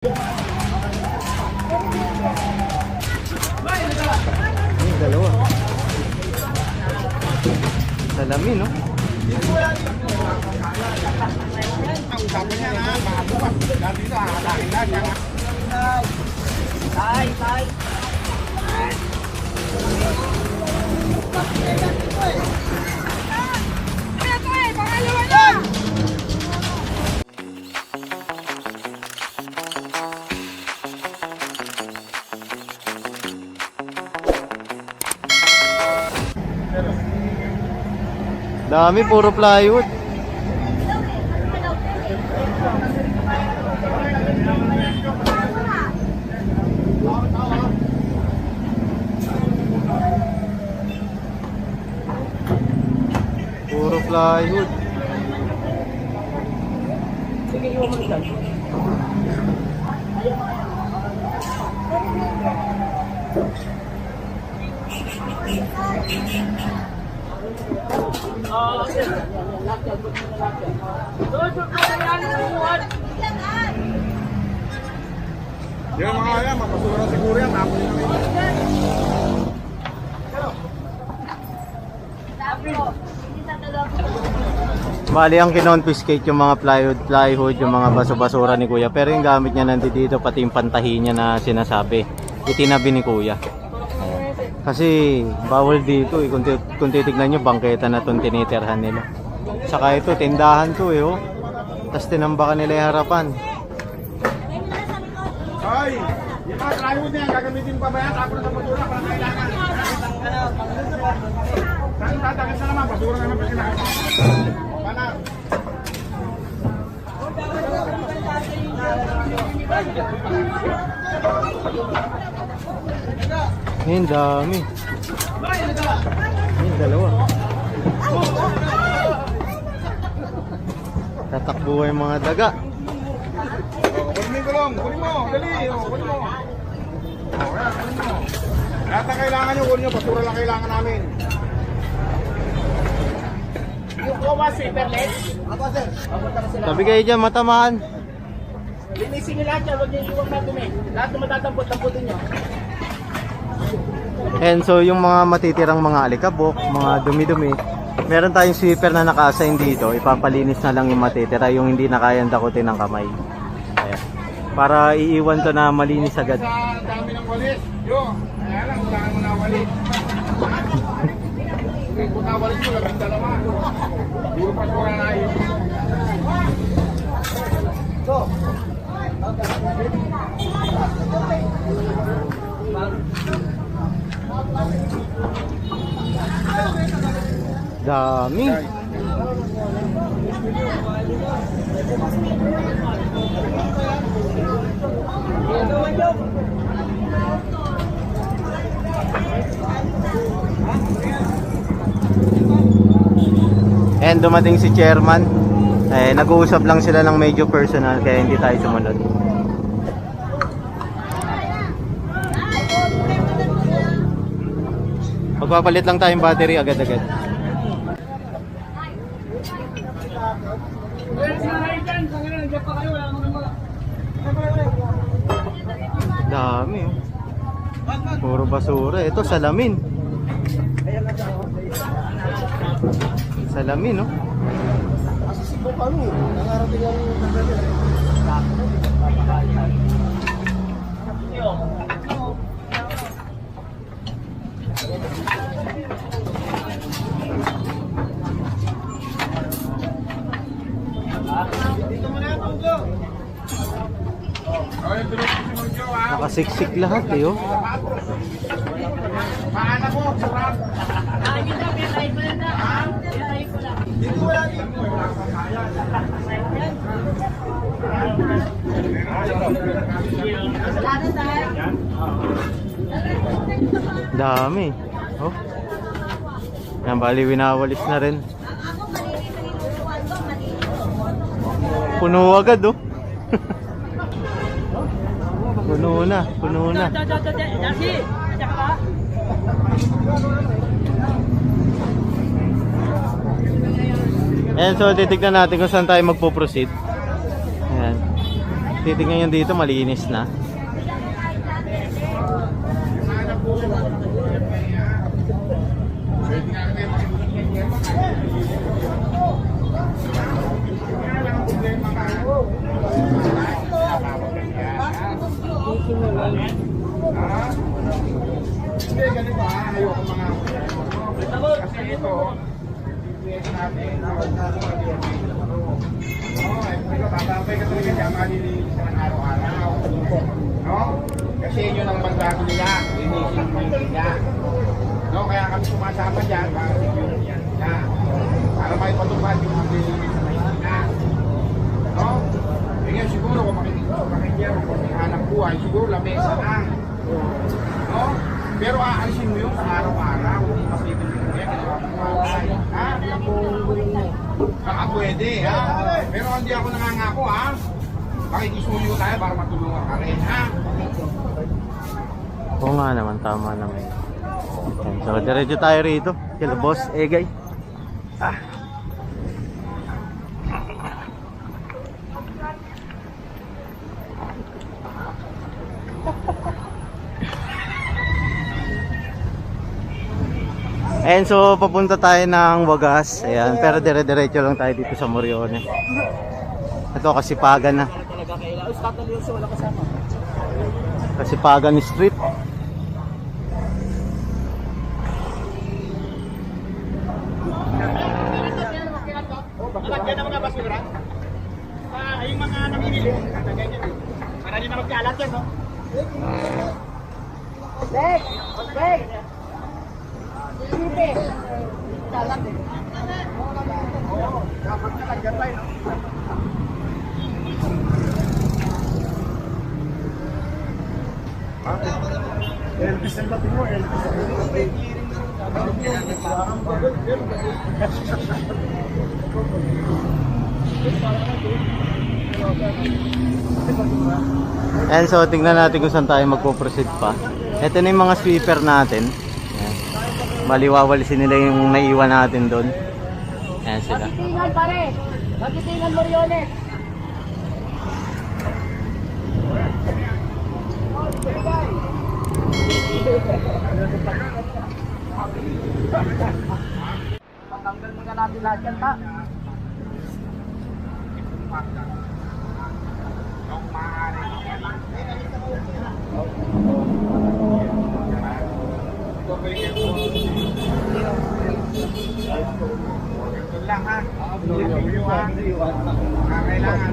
Dalawa. Salamin, no? Dami, puro plywood. Puro plywood. Yung mga kaya, mapasura siguro yan. Tapos yun Bali ang kinonfiscate yung mga plywood, yung mga baso-basura ni Kuya. Pero yung gamit niya nandito, pati yung pantahi niya na sinasabi, itinabi ni Kuya. Kasi bawal dito eh. Kung titignan nyo, bangketa na itong tinitirhan nila. Saka ito, tindahan to eh, oh. Tapos tinambakan nila yung harapan. Ay, yung mga plywood niya, gagamitin pa ba yan? Tapos na sa basura, parang kailangan. Tatagis na naman, basura naman pa sila. Panas. Ayun, dami. Ayun, dalawa. Tatakbo yung mga daga. Kunin mo yung gulong, kunin mo, dali, kunin mo. Kaya, kunin mo. Lahat na kailangan nyo, kunin nyo, basura lang kailangan namin. Yung kuha sweeperless? Ako sir. Sabi kayo dyan, matamaan. Linisin nyo lahat yan, huwag nyo iwag na dumi. Lahat na matatampot-tampotin nyo. And so yung mga matitirang mga alikabok, mga dumi-dumi, meron tayong sweeper na naka-assign dito. Ipapalinis na lang yung matitira, yung hindi na kayang dakutin ng kamay. Ayan. Para iiwan to na malinis agad. Sa dami ng walis, yo, kaya lang, kailangan mo na walis. Kung nawalis mo, labing dalawa. Puro basura na yun. Dami. And dumating si chairman. Nag-uusap lang sila ng medyo personal kaya hindi tayo sumunod. Magpapalit lang tayong battery agad-agad. Dami, oh. Puro basura. Ito salamin. Salamin, no? Nakasiksik lahat eh, oh. Paana mo, surap. Dito wala dito. Dami. Oh. Yan, bali winawalis na rin. Puno agad, oh. Puno na, puno na. And so titignan natin kung saan tayo magpo-proceed. Ayan. titignan nyo dito, malinis na. Hindi, ganito ha. Ayoko mga... Kasi ito, natin, tatapay ka talaga siya malilinis ng araw-araw. No? Kasi yun ang mandato nila, linisin mo nila. No? Kaya kami sumasama dyan para yun yan nila. Para may patupad yung maglilinis na nila. No? E ngayon siguro kung makikita kung hanap buhay, siguro lamesa lang. No? Pero aalisin mo yun sa araw-araw. Hindi mapipili mo yan. Ha? Baka pwede, ha? Pero hindi ako nangangako, ha? Makikisuyo tayo para matulungan ka rin, ha? Oo nga naman, tama naman. So, diretso tayo rito. Kila Boss Egay. And so, papunta tayo ng Wagas. Ayan, pero dire-diretso lang tayo dito sa Morione. Ito, Kasipagan na. Talaga kailangan. Ay, Scotland wala kasama. Kasipagan Street. Bakit yan ang mga basura? Yung mga namimili. Para din na magkalat yan, no? Bek! Bek! Sipe! Kalat eh. Oo, dapat na kagabay, no? Elvis ang labi mo, Elvis. And so, tingnan natin kung saan tayo magpo-proceed pa. Ito na yung mga sweeper natin. Ayan. Baliwawalisin nila yung naiwan natin doon. Ayan sila. Magtitingan pare! Magtitingan mo rin ulit! Patanggal muna natin lahat yan, ta? Ito lang, ha? Video, ha? Kailangan.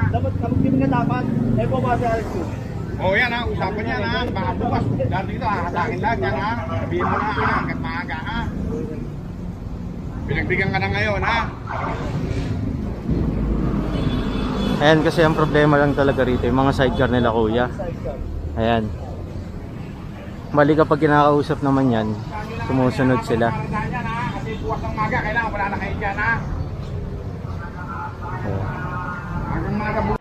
Dapat kapag na dapat, bumasa Alex ko. Oh, yan ha, usapan yan ha. Baka bukas, dati dito hahatakin lahat yan ha. Sabihin mo na ha, hanggat maaga ha. Pinagbigyan ka na ngayon ha. Ayan, kasi ang problema lang talaga rito, yung mga sidecar nila kuya. Ayan. Mali kapag kinakausap naman yan, sumusunod sila. Kasi bukas ng maga, kailangan wala na kayo dyan ha. Ayan. Hanggang maga bukas.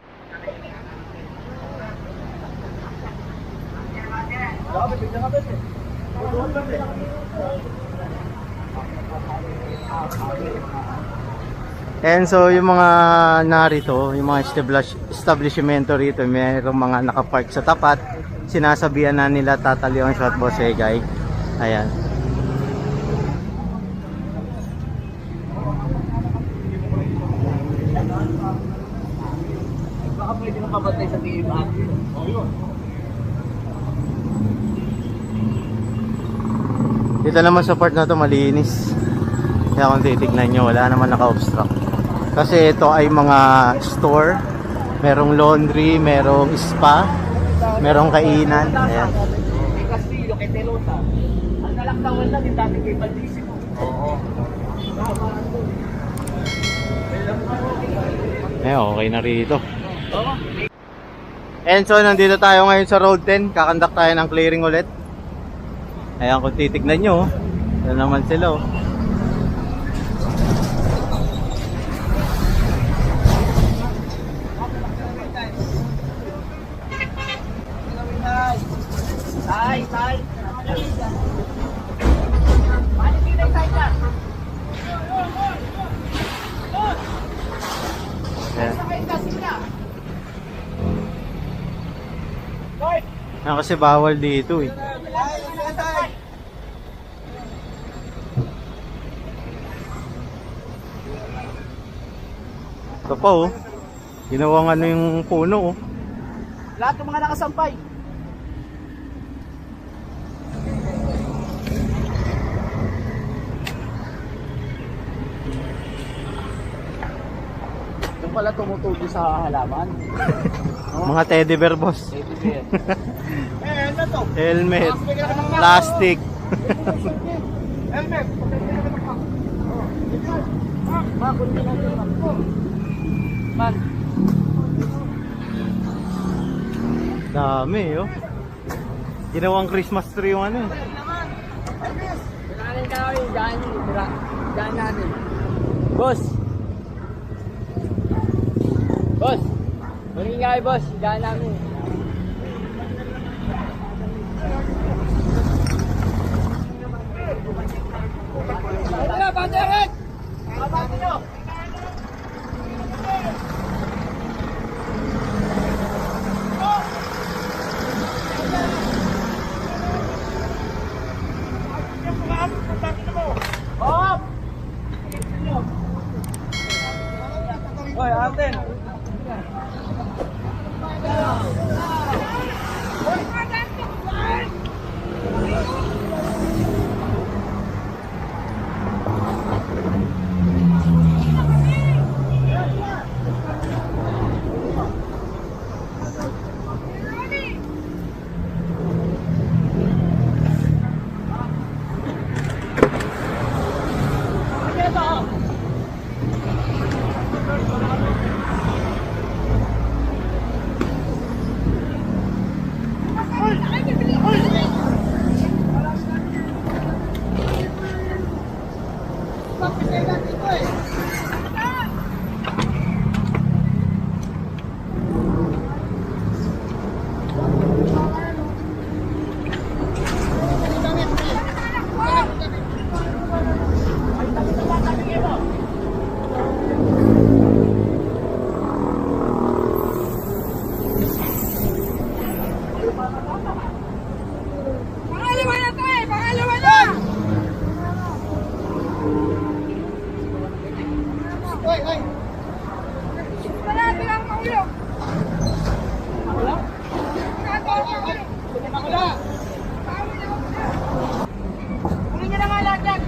And so yung mga narito, yung mga establishmento rito, mayroong mga nakapark sa tapat. Sinasabihan na nila tatali ang shot Boss Egay. Ayan. Baka pwede nang papatay sa team at. Oh, yun. Dito naman sa part na to malinis. Kaya kung titignan nyo, wala naman naka-obstruct. Kasi ito ay mga store. Merong laundry, merong spa, merong kainan. Ayan. Kay Castillo, kay Telosa. Ang nalaktawan lang yung dati kay Baldisimo. Oo. Okay na rito. And so, nandito tayo ngayon sa Road 10. Kakandak tayo ng clearing ulit. Ayan, kung titignan nyo, yan naman sila. Tay! Ayan. Kasi bawal dito eh. Ito pa oh. Ginawang ano yung puno oh. Lahat ng mga nakasampay. Doon pala tumutubo sa halaman. Mga teddy bear boss. Ano to? Helmet. Plastic. Helmet. Man. Dami oh. Ginawang Christmas tree yung ano eh. Kailangan kami dyan namin. Boss. Boss. Maraming kami boss. Dyan namin. Banderat! Banderat nyo! Hoy, atin. Pangalawa na to eh! Pangalawa na! Hoy, hoy! Malapit lang maulo! Wala? Nakatawa! Sige na wala! Kunin niyo na nga lahat yan!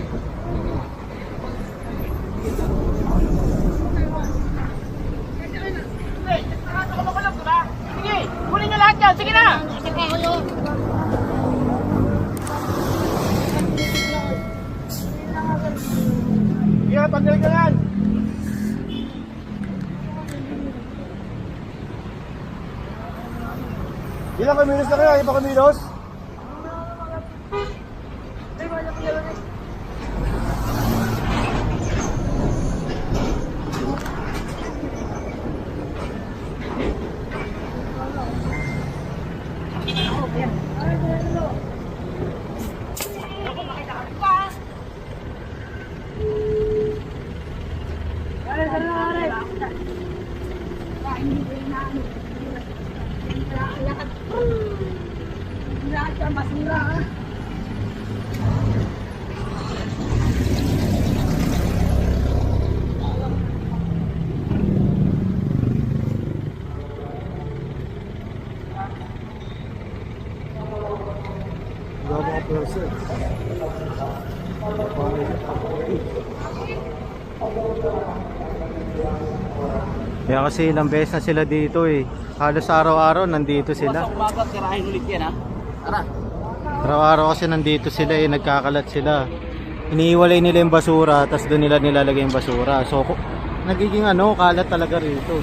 Hey, nakatakulog, diba? Sige, kunin niyo lahat yan! Sige na! Sige, tanggal ka yan! Ilang kamilos na kaya? Iba kamilos? Lahat yan basura ah! Kaya kasi ilang beses na sila dito eh. Halos araw-araw nandito sila. Umaga, tirahin ulit yan ha. Tara. Araw-araw kasi nandito sila eh, nagkakalat sila. Iniiwalay nila yung basura, tapos doon nila nilalagay yung basura. So, nagiging ano, kalat talaga rito.